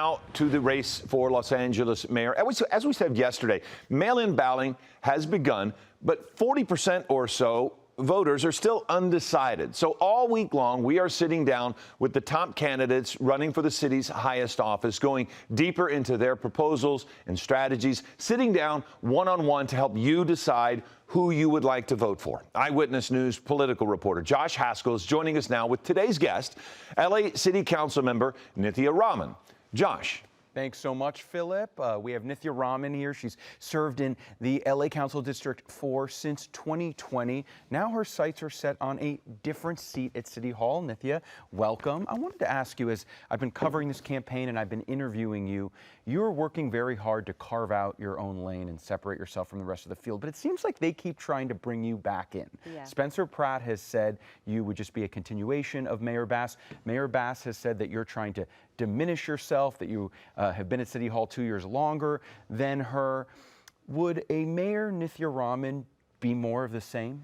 Now to the race for Los Angeles mayor. As we said yesterday, mail-in balloting has begun, but 40% or so voters are still undecided. So all week long, we are sitting down with the top candidates running for the city's highest office, going deeper into their proposals and strategies, sitting down one-on-one to help you decide who you would like to vote for. Eyewitness News political reporter Josh Haskell is joining us now with today's guest, L.A. City Council member Nithya Raman. Josh. Thanks so much, Philip. We have Nithya Raman here. She's served in the LA Council District 4 since 2020. Now her sights are set on a different seat at City Hall. Nithya, welcome. I wanted to ask you, as I've been covering this campaign and I've been interviewing you, you're working very hard to carve out your own lane and separate yourself from the rest of the field, but it seems like they keep trying to bring you back in. Yeah. Spencer Pratt has said you would just be a continuation of Mayor Bass. Mayor Bass has said that you're trying to diminish yourself, that you have been at City Hall 2 years longer than her. Would a Mayor Nithya Raman be more of the same?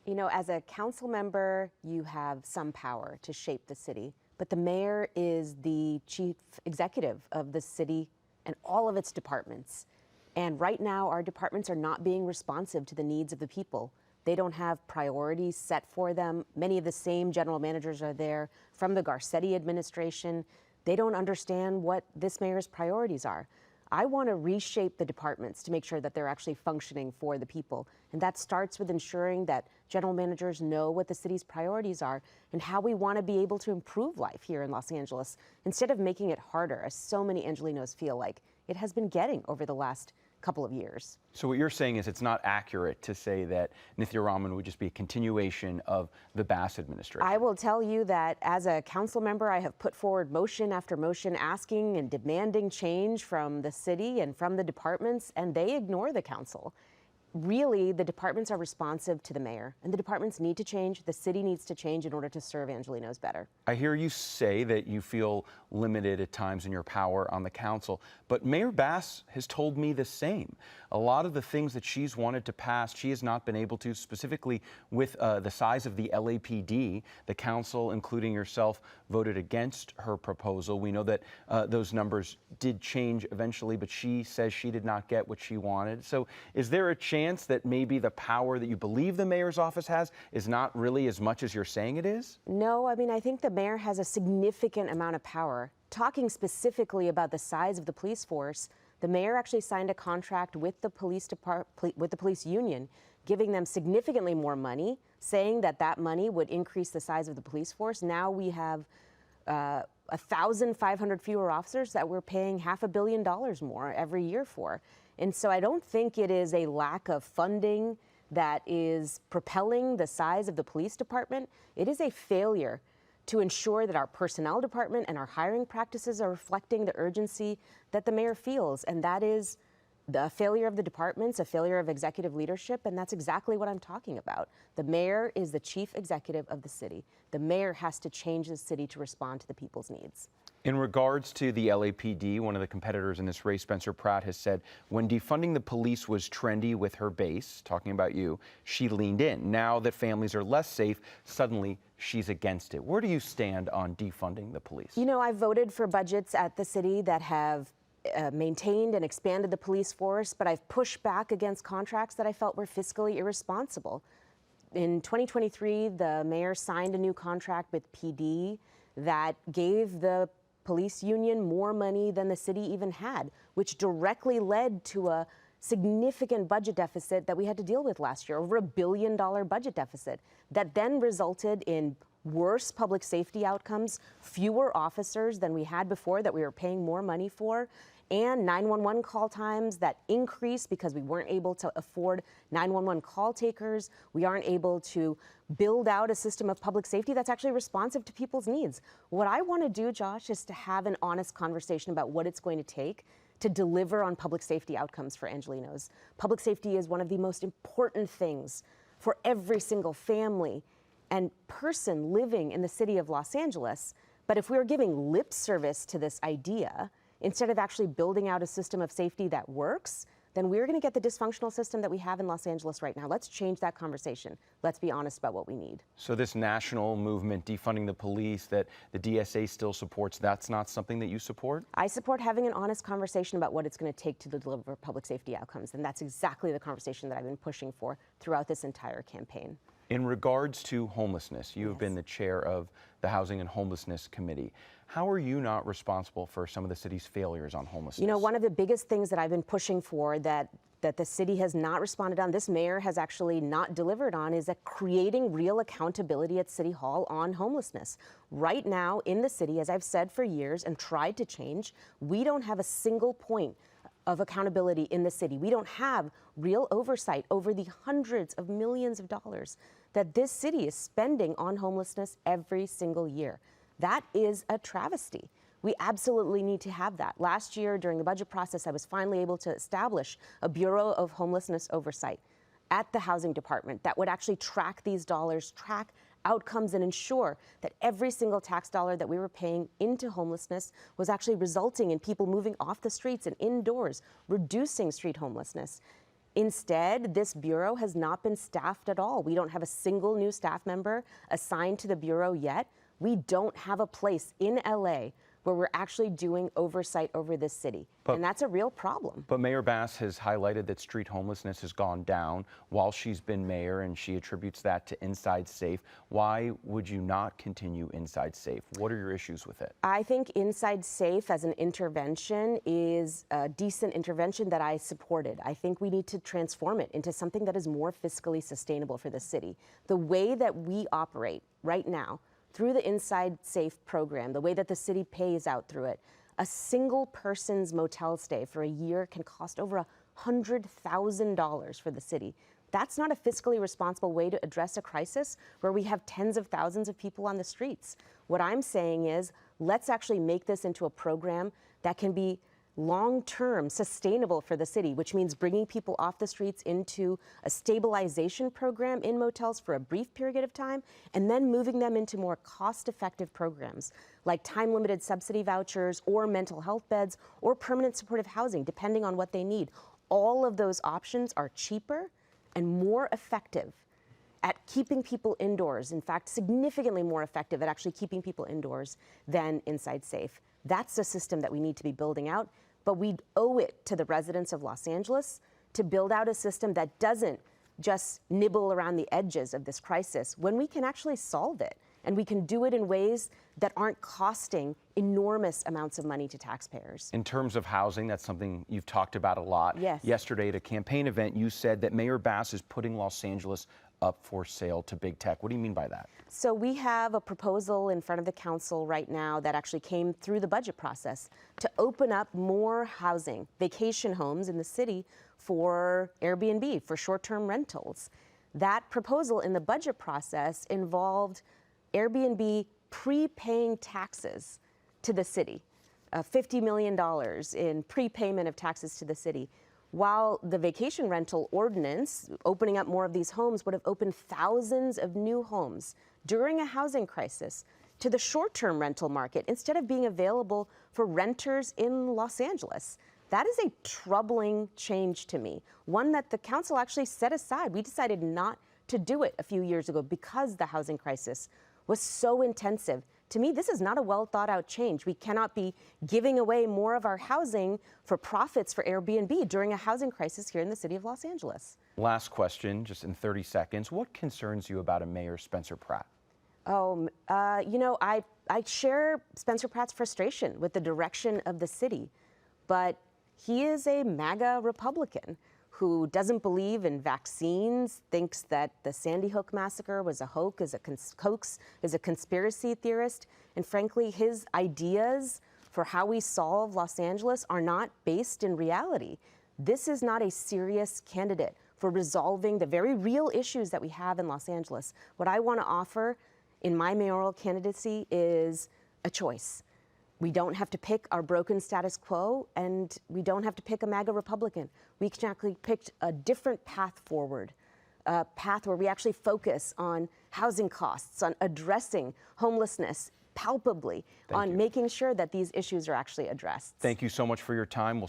You know, as a council member, you have some power to shape the city, but the mayor is the chief executive of the city and all of its departments. And right now, our departments are not being responsive to the needs of the people. They don't have priorities set for them. Many of the same general managers are there from the Garcetti administration. They don't understand what this mayor's priorities are. I want to reshape the departments to make sure that they're actually functioning for the people. And that starts with ensuring that general managers know what the city's priorities are and how we want to be able to improve life here in Los Angeles, instead of making it harder, as so many Angelenos feel like it has been getting over the last couple of years. So what you're saying is it's not accurate to say that Nithya Raman would just be a continuation of the Bass administration. I will tell you that as a council member, I have put forward motion after motion asking and demanding change from the city and from the departments, and they ignore the council. Really, the departments are responsive to the mayor, and the departments need to change. The city needs to change in order to serve Angelenos better. I hear you say that you feel limited at times in your power on the council, but Mayor Bass has told me the same. A lot of the things that she's wanted to pass, she has not been able to, specifically with the size of the LAPD. The council, including yourself, voted against her proposal. We know that those numbers did change eventually, but she says she did not get what she wanted. So is there a chance that maybe the power that you believe the mayor's office has is not really as much as you're saying it is? No, I mean, I think the mayor has a significant amount of power. Talking specifically about the size of the police force, the mayor actually signed a contract with the police union, giving them significantly more money, saying that that money would increase the size of the police force. Now we have 1,500 fewer officers that we're paying $500 million more every year for. And so I don't think it is a lack of funding that is propelling the size of the police department. It is a failure to ensure that our personnel department and our hiring practices are reflecting the urgency that the mayor feels. And that is the failure of the departments, a failure of executive leadership, and that's exactly what I'm talking about. The mayor is the chief executive of the city. The mayor has to change the city to respond to the people's needs. In regards to the LAPD, one of the competitors in this race, Spencer Pratt, has said when defunding the police was trendy with her base, talking about you, she leaned in. Now that families are less safe, suddenly she's against it. Where do you stand on defunding the police? You know, I voted for budgets at the city that have maintained and expanded the police force, but I've pushed back against contracts that I felt were fiscally irresponsible. In 2023, the mayor signed a new contract with PD that gave the police union more money than the city even had, which directly led to a significant budget deficit that we had to deal with last year, over $1 billion budget deficit, that then resulted in worse public safety outcomes, fewer officers than we had before that we were paying more money for, and 911 call times that increased because we weren't able to afford 911 call takers. We aren't able to build out a system of public safety that's actually responsive to people's needs. What I want to do, Josh, is to have an honest conversation about what it's going to take to deliver on public safety outcomes for Angelenos. Public safety is one of the most important things for every single family and person living in the city of Los Angeles. But if we were giving lip service to this idea, instead of actually building out a system of safety that works, then we're going to get the dysfunctional system that we have in Los Angeles right now. Let's change that conversation. Let's be honest about what we need. So this national movement, defunding the police, that the DSA still supports, that's not something that you support? I support having an honest conversation about what it's going to take to deliver public safety outcomes, and that's exactly the conversation that I've been pushing for throughout this entire campaign. In regards to homelessness, you have been the chair of the Housing and Homelessness Committee. How are you not responsible for some of the city's failures on homelessness? You know, one of the biggest things that I've been pushing for that the city has not responded on, this mayor has actually not delivered on, is that creating real accountability at City Hall on homelessness. Right now in the city, as I've said for years and tried to change, we don't have a single point of accountability in the city. We don't have real oversight over the hundreds of millions of dollars that this city is spending on homelessness every single year. That is a travesty. We absolutely need to have that. Last year, during the budget process, I was finally able to establish a Bureau of Homelessness Oversight at the Housing Department that would actually track these dollars, track outcomes, and ensure that every single tax dollar that we were paying into homelessness was actually resulting in people moving off the streets and indoors, reducing street homelessness. Instead, this bureau has not been staffed at all. We don't have a single new staff member assigned to the bureau yet. We don't have a place in LA where we're actually doing oversight over this city. And that's a real problem. But Mayor Bass has highlighted that street homelessness has gone down while she's been mayor, and she attributes that to Inside Safe. Why would you not continue Inside Safe? What are your issues with it? I think Inside Safe as an intervention is a decent intervention that I supported. I think we need to transform it into something that is more fiscally sustainable for the city. The way that we operate right now, through the Inside Safe program, the way that the city pays out through it, a single person's motel stay for a year can cost over $100,000 for the city. That's not a fiscally responsible way to address a crisis where we have tens of thousands of people on the streets. What I'm saying is, let's actually make this into a program that can be long-term sustainable for the city, which means bringing people off the streets into a stabilization program in motels for a brief period of time, and then moving them into more cost-effective programs like time-limited subsidy vouchers or mental health beds or permanent supportive housing, depending on what they need. All of those options are cheaper and more effective at keeping people indoors. In fact, significantly more effective at actually keeping people indoors than Inside Safe. That's a system that we need to be building out, but we owe it to the residents of Los Angeles to build out a system that doesn't just nibble around the edges of this crisis when we can actually solve it. And we can do it in ways that aren't costing enormous amounts of money to taxpayers. In terms of housing, that's something you've talked about a lot. Yes. Yesterday at a campaign event, you said that Mayor Bass is putting Los Angeles up for sale to big tech. What do you mean by that? So we have a proposal in front of the council right now that actually came through the budget process to open up more housing, vacation homes in the city for Airbnb, for short-term rentals. That proposal in the budget process involved Airbnb prepaying taxes to the city, $50 million in prepayment of taxes to the city. While the vacation rental ordinance, opening up more of these homes, would have opened thousands of new homes during a housing crisis to the short-term rental market instead of being available for renters in Los Angeles. That is a troubling change to me, one that the council actually set aside. We decided not to do it a few years ago because the housing crisis was so intensive. To me, this is not a well-thought-out change. We cannot be giving away more of our housing for profits for Airbnb during a housing crisis here in the city of Los Angeles. Last question, just in 30 seconds. What concerns you about a Mayor Spencer Pratt? Oh, you know, I share Spencer Pratt's frustration with the direction of the city, but he is a MAGA Republican who doesn't believe in vaccines, thinks that the Sandy Hook massacre was a hoax, is a conspiracy theorist, and frankly, his ideas for how we solve Los Angeles are not based in reality. This is not a serious candidate for resolving the very real issues that we have in Los Angeles. What I want to offer in my mayoral candidacy is a choice. We don't have to pick our broken status quo, and we don't have to pick a MAGA Republican. We can actually pick a different path forward, a path where we actually focus on housing costs, on addressing homelessness palpably, on making sure that these issues are actually addressed. Thank you so much for your time. We'll